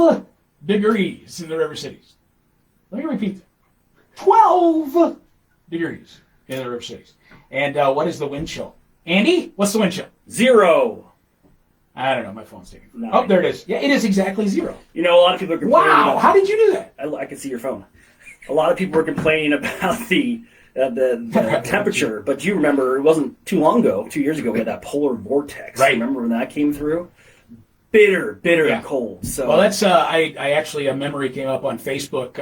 12 degrees in the river cities. Let me repeat that. 12 degrees in the river cities. And what is the wind chill? Andy, what's the wind chill? 0. I don't know. My phone's taking. No. Oh, there it is. Yeah, it is exactly 0. You know, a lot of people are complaining. Wow, how did you do that? I can see your phone. A lot of people were complaining about the temperature, but you remember it wasn't too long ago, 2 years ago, we had that polar vortex. Right. Remember when that came through? Bitter and cold. So well, that's I actually a memory came up on Facebook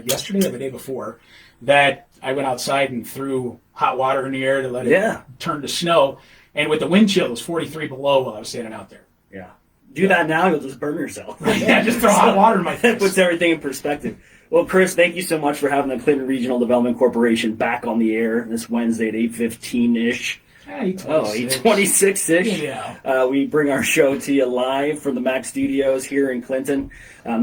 yesterday or the day before that I went outside and threw hot water in the air to let it turn to snow, and with the wind chill it was 43 below while I was standing out there. Yeah, do that now, you'll just burn yourself. Yeah, just throw hot water in my face. That puts everything in perspective. Well, Chris, thank you so much for having the Clinton Regional Development Corporation back on the air this Wednesday at 8:15-ish. 8:26-ish. Yeah. We bring our show to you live from the Mac Studios here in Clinton.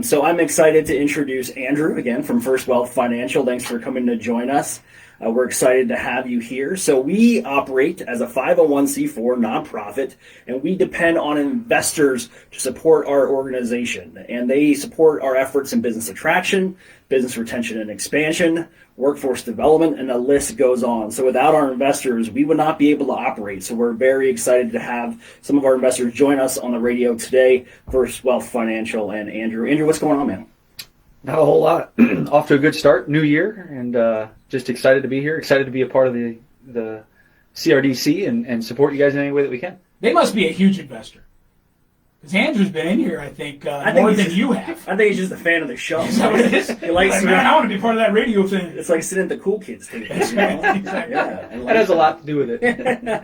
So I'm excited to introduce Andrew again from First Wealth Financial. Thanks for coming to join us. We're excited to have you here. So we operate as a 501c4 nonprofit, and we depend on investors to support our organization. And they support our efforts in business attraction, business retention and expansion, workforce development, and the list goes on. So without our investors, we would not be able to operate. So we're very excited to have some of our investors join us on the radio today, First Wealth Financial and Andrew. Andrew, what's going on, man? Not a whole lot. Off to a good start, new year, and just excited to be here, excited to be a part of the CRDC and support you guys in any way that we can. They must be a huge investor. Because Andrew's been in here, I think more than you have. I think he's just a fan of the show. Is that what it is? He likes man, I want to be part of that radio thing. It's like sitting at the cool kids table. Exactly. Yeah, that has a lot to do with it.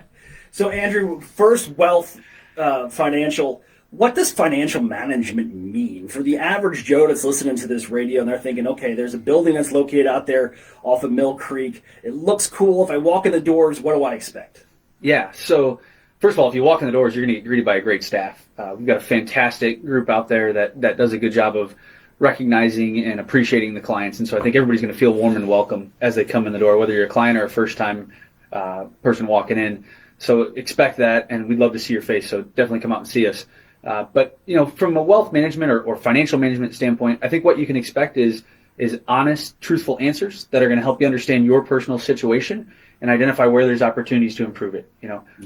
So, Andrew, First Wealth Financial, what does financial management mean? For the average Joe that's listening to this radio and they're thinking, okay, there's a building that's located out there off of Mill Creek. It looks cool. If I walk in the doors, what do I expect? Yeah, so first of all, if you walk in the doors, you're going to get greeted by a great staff. We've got a fantastic group out there that does a good job of recognizing and appreciating the clients. And so I think everybody's going to feel warm and welcome as they come in the door, whether you're a client or a first-time person walking in. So expect that, and we'd love to see your face. So definitely come out and see us. But from a wealth management or financial management standpoint, I think what you can expect is honest, truthful answers that are going to help you understand your personal situation and identify where there's opportunities to improve it.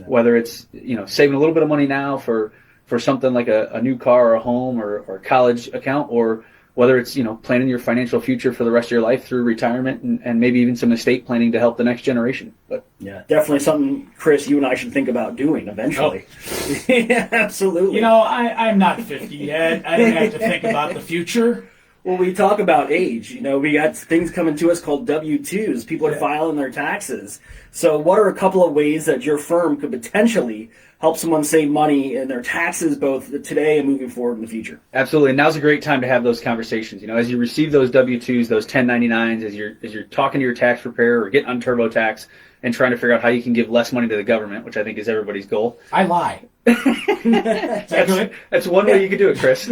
Whether it's saving a little bit of money now for something like a new car or a home or a college account, or whether it's planning your financial future for the rest of your life through retirement and maybe even some estate planning to help the next generation. But yeah, definitely something, Chris, you and I should think about doing eventually. Oh. Yeah, absolutely. I'm not 50 yet. I don't have to think about the future. Well, we talk about age. We got things coming to us called W-2s. People are filing their taxes. So what are a couple of ways that your firm could potentially help someone save money in their taxes both today and moving forward in the future? Absolutely. And now's a great time to have those conversations. As you receive those W-2s, those 1099s, as you're talking to your tax preparer or getting on TurboTax and trying to figure out how you can give less money to the government, which I think is everybody's goal. I lie. That's one way you could do it, Chris.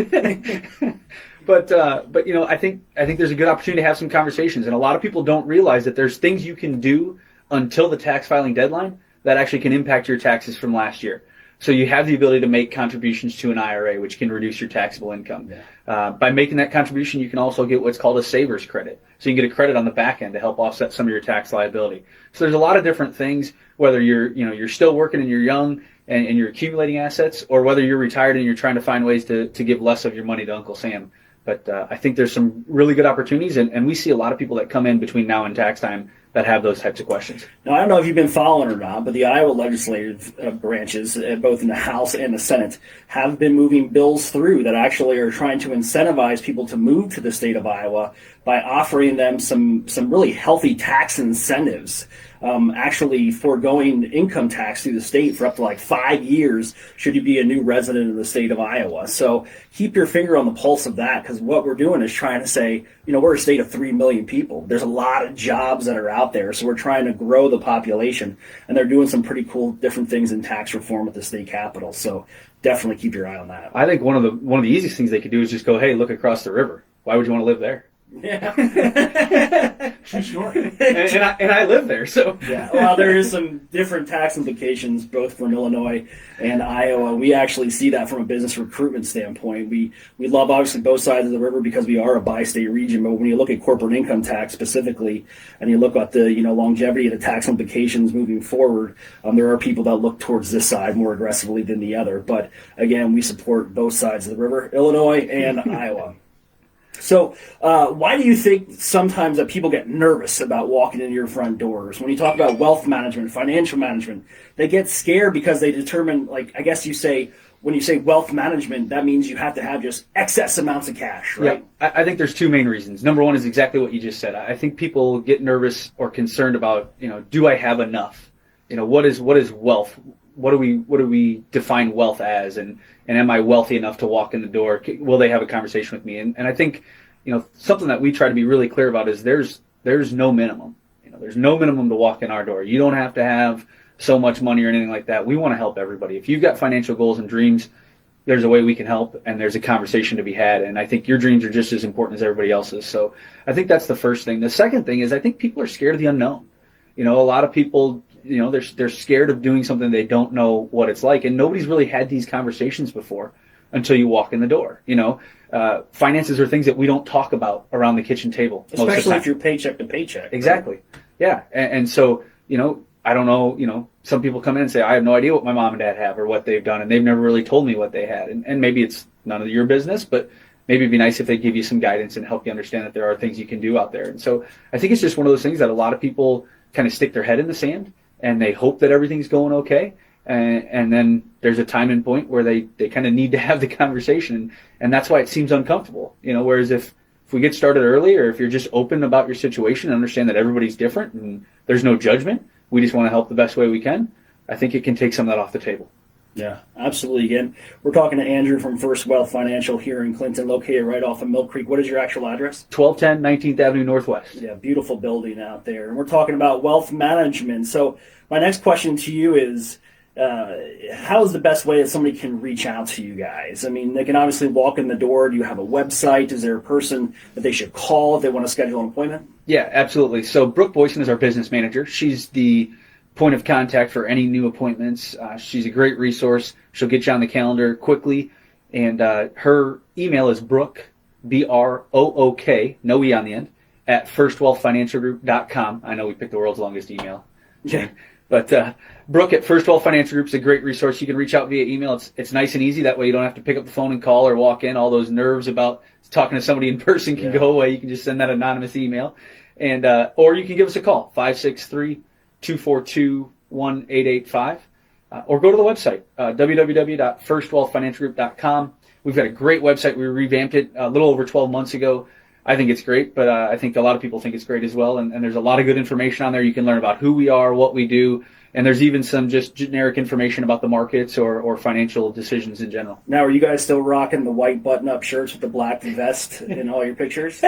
But I think there's a good opportunity to have some conversations, and a lot of people don't realize that there's things you can do until the tax filing deadline that actually can impact your taxes from last year. So you have the ability to make contributions to an IRA, which can reduce your taxable income. Yeah. By making that contribution, you can also get what's called a saver's credit. So you can get a credit on the back end to help offset some of your tax liability. So there's a lot of different things, whether you're still working and you're young and you're accumulating assets, or whether you're retired and you're trying to find ways to give less of your money to Uncle Sam. But I think there's some really good opportunities, and we see a lot of people that come in between now and tax time that have those types of questions. Now, I don't know if you've been following or not, but the Iowa legislative branches, both in the House and the Senate, have been moving bills through that actually are trying to incentivize people to move to the state of Iowa by offering them some really healthy tax incentives. Actually foregoing income tax through the state for up to 5 years should you be a new resident of the state of Iowa. So keep your finger on the pulse of that, because what we're doing is trying to say, we're a state of 3 million people. There's a lot of jobs that are out there, so we're trying to grow the population, and they're doing some pretty cool different things in tax reform at the state capitol. So definitely keep your eye on that. I think one of the easiest things they could do is just go, hey, look across the river. Why would you want to live there? Yeah. True story. and I live there, so Yeah, well, there is some different tax implications both from Illinois and Iowa. We actually see that from a business recruitment standpoint. We love obviously both sides of the river because we are a bi-state region, but when you look at corporate income tax specifically, and you look at the longevity of the tax implications moving forward, there are people that look towards this side more aggressively than the other. But again, we support both sides of the river, Illinois and Iowa. So why do you think sometimes that people get nervous about walking into your front doors? When you talk about wealth management, financial management, they get scared because they determine, like, I guess you say, when you say wealth management, that means you have to have just excess amounts of cash, right? Yeah, I think there's two main reasons. Number one is exactly what you just said. I think people get nervous or concerned about, do I have enough? What is wealth? What do we define wealth as? And am I wealthy enough to walk in the door? Will they have a conversation with me? And I think, something that we try to be really clear about is there's no minimum. There's no minimum to walk in our door. You don't have to have so much money or anything like that. We want to help everybody. If you've got financial goals and dreams, there's a way we can help, and there's a conversation to be had. And I think your dreams are just as important as everybody else's. So I think that's the first thing. The second thing is I think people are scared of the unknown. A lot of people, they're scared of doing something they don't know what it's like, and nobody's really had these conversations before until you walk in the door. Finances are things that we don't talk about around the kitchen table, especially if you're paycheck to paycheck. Exactly. Right? Yeah, and so I don't know. Some people come in and say, I have no idea what my mom and dad have or what they've done, and they've never really told me what they had. And maybe it's none of your business, but maybe it'd be nice if they give you some guidance and help you understand that there are things you can do out there. And so I think it's just one of those things that a lot of people kind of stick their head in the sand and they hope that everything's going okay. And then there's a time and point where they kind of need to have the conversation. And that's why it seems uncomfortable. Whereas if we get started early, or if you're just open about your situation and understand that everybody's different and there's no judgment, we just want to help the best way we can, I think it can take some of that off the table. Yeah, absolutely. Again, we're talking to Andrew from First Wealth Financial here in Clinton, located right off of Mill Creek. What is your actual address? 1210 19th Avenue Northwest. Yeah, beautiful building out there. And we're talking about wealth management. So my next question to you is, how is the best way that somebody can reach out to you guys? I mean, they can obviously walk in the door. Do you have a website? Is there a person that they should call if they want to schedule an appointment? Yeah, absolutely. So Brooke Boyson is our business manager. She's the point of contact for any new appointments. She's a great resource. She'll get you on the calendar quickly. And her email is Brooke, B-R-O-O-K, no E on the end, at firstwealthfinancialgroup.com. I know we picked the world's longest email. Yeah. But Brooke at First Wealth Financial Group is a great resource. You can reach out via email. It's nice and easy. That way you don't have to pick up the phone and call or walk in. All those nerves about talking to somebody in person can go away. You can just send that anonymous email. And or you can give us a call, 563-242-1885. Or go to the website, www.firstwealthfinancialgroup.com. We've got a great website. We revamped it a little over 12 months ago. I think it's great, but I think a lot of people think it's great as well. And there's a lot of good information on there. You can learn about who we are, what we do, and there's even some just generic information about the markets or financial decisions in general. Now, are you guys still rocking the white button-up shirts with the black vest in all your pictures?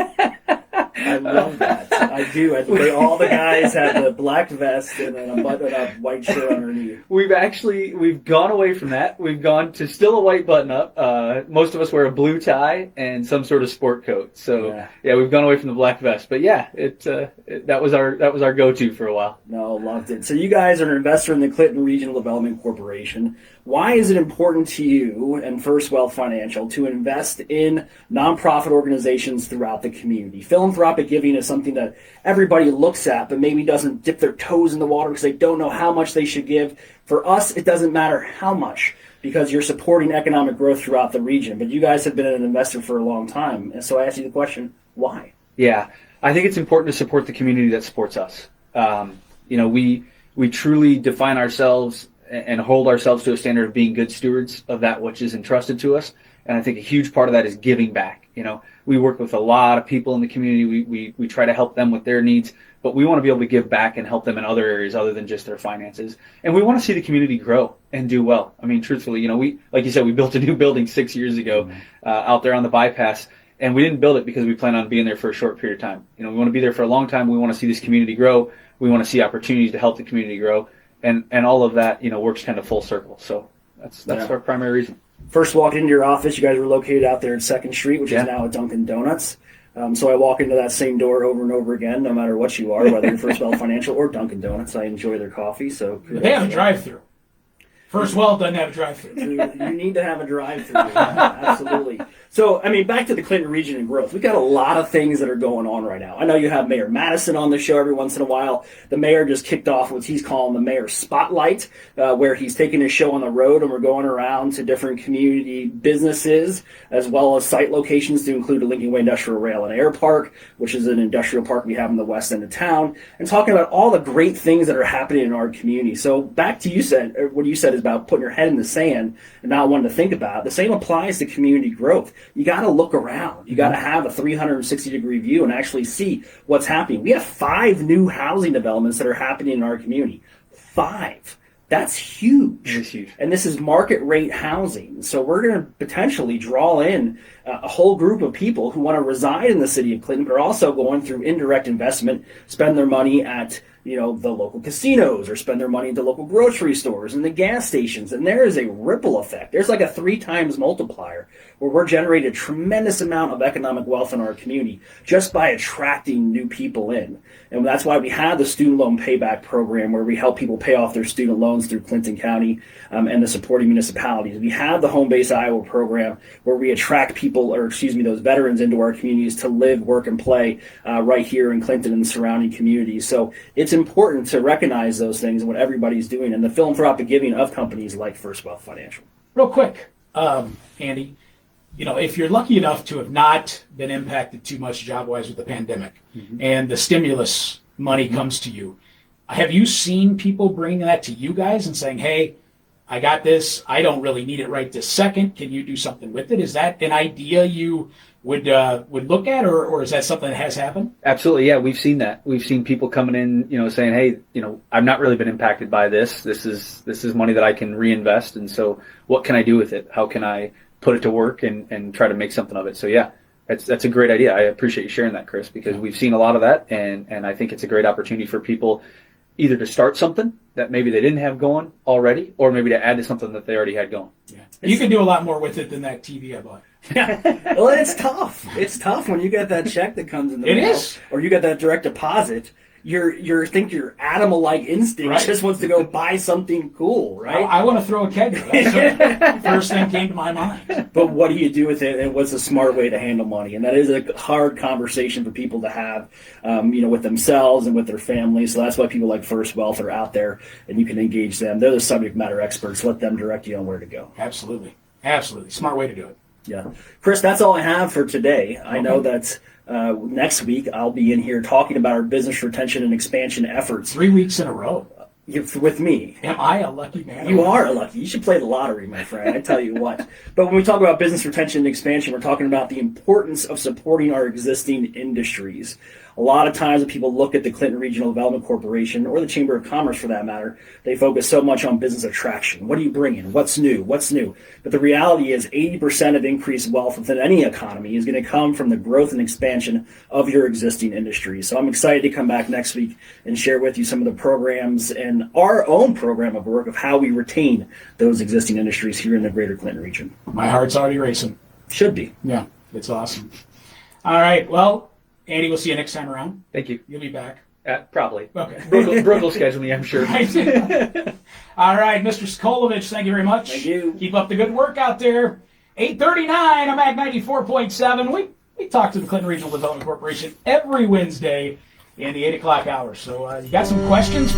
I love that. I do. All the guys have the black vest and then a button-up white shirt underneath. We've gone away from that. We've gone to still a white button-up. Most of us wear a blue tie and some sort of sport coat. So yeah, we've gone away from the black vest. But yeah, that was our go-to for a while. No, loved it. So you guys are an investor in the Clinton Regional Development Corporation. Why is it important to you and First Wealth Financial to invest in nonprofit organizations throughout the community? Philanthropic giving is something that everybody looks at, but maybe doesn't dip their toes in the water because they don't know how much they should give. For us, it doesn't matter how much because you're supporting economic growth throughout the region. But you guys have been an investor for a long time. And so I ask you the question, why? Yeah, I think it's important to support the community that supports us. We truly define ourselves and hold ourselves to a standard of being good stewards of that which is entrusted to us. And I think a huge part of that is giving back. We work with a lot of people in the community. We try to help them with their needs, but we want to be able to give back and help them in other areas other than just their finances. And we want to see the community grow and do well. I mean, truthfully, we, like you said, we built a new building 6 years ago out there on the bypass, and we didn't build it because we plan on being there for a short period of time. We want to be there for a long time. We want to see this community grow. We want to see opportunities to help the community grow. And all of that, works kind of full circle. So that's our primary reason. First walked into your office, you guys were located out there at 2nd Street, which is now a Dunkin' Donuts. So I walk into that same door over and over again, no matter what you are, whether you're First Wealth Financial or Dunkin' Donuts. I enjoy their coffee. So they have a drive-through. First Wealth doesn't have a drive-through. You need to have a drive-through. Absolutely. So, I mean, back to the Clinton region and growth. We've got a lot of things that are going on right now. I know you have Mayor Madison on the show every once in a while. The mayor just kicked off what he's calling the Mayor Spotlight, where he's taking his show on the road, and we're going around to different community businesses, as well as site locations to include the Lincoln Way Industrial Rail and Air Park, which is an industrial park we have in the west end of town, and talking about all the great things that are happening in our community. So back to what you said is about putting your head in the sand and not wanting to think about it. The same applies to community growth. You got to look around. You got to have a 360-degree view and actually see what's happening. We have 5 new housing developments that are happening in our community. 5. That's huge. It's huge. And this is market rate housing. So we're going to potentially draw in a whole group of people who want to reside in the city of Clinton, but are also going through indirect investment, spend their money at the local casinos, or spend their money at the local grocery stores and the gas stations. And there is a ripple effect. There's like a 3 times multiplier where we're generating a tremendous amount of economic wealth in our community just by attracting new people in. And that's why we have the student loan payback program, where we help people pay off their student loans through Clinton County and the supporting municipalities. We have the Home Base Iowa program, where we attract those veterans into our communities to live, work, and play right here in Clinton and the surrounding communities. So it's important to recognize those things and what everybody's doing, and the philanthropic giving of companies like First Wealth Financial. Real quick, Andy, if you're lucky enough to have not been impacted too much job-wise with the pandemic, and the stimulus money comes to you, have you seen people bringing that to you guys and saying, hey, I got this, I don't really need it right this second, can you do something with it? Is that an idea you would look at, or is that something that has happened? Absolutely, yeah. We've seen that. We've seen people coming in, saying, "Hey, I've not really been impacted by this. This is money that I can reinvest, and so what can I do with it? How can I put it to work and try to make something of it?" So yeah, that's a great idea. I appreciate you sharing that, Chris, because we've seen a lot of that, and I think it's a great opportunity for people either to start something that maybe they didn't have going already, or maybe to add to something that they already had going. Yeah. You can do a lot more with it than that TV I bought. Well, it's tough. It's tough when you get that check that comes in the mail, or you get that direct deposit. Your animal-like instinct just wants to go buy something cool, right? I want to throw a keg. That's the first thing came to my mind. But what do you do with it, and what's a smart way to handle money? And that is a hard conversation for people to have, with themselves and with their families. So that's why people like First Wealth are out there, and you can engage them. They're the subject matter experts. Let them direct you on where to go. Absolutely. Smart way to do it. Yeah. Chris, that's all I have for today. I know that next week I'll be in here talking about our business retention and expansion efforts. 3 weeks in a row. With me. Am I a lucky man? You are lucky. You should play the lottery, my friend. I tell you what. But when we talk about business retention and expansion, we're talking about the importance of supporting our existing industries. A lot of times when people look at the Clinton Regional Development Corporation, or the Chamber of Commerce for that matter, they focus so much on business attraction. What are you bringing? What's new? But the reality is 80% of increased wealth within any economy is going to come from the growth and expansion of your existing industries. So I'm excited to come back next week and share with you some of the programs and our own program of work of how we retain those existing industries here in the greater Clinton region. My heart's already racing. Should be. Yeah, it's awesome. All right, well, Andy, we'll see you next time around. Thank you. You'll be back. Probably. Okay. Brooke will schedule me, I'm sure. Right. All right, Mr. Skolovich, thank you very much. Thank you. Keep up the good work out there. 8:39 on Mag 94.7. We talk to the Clinton Regional Development Corporation every Wednesday in the 8 o'clock hour. So you got some questions?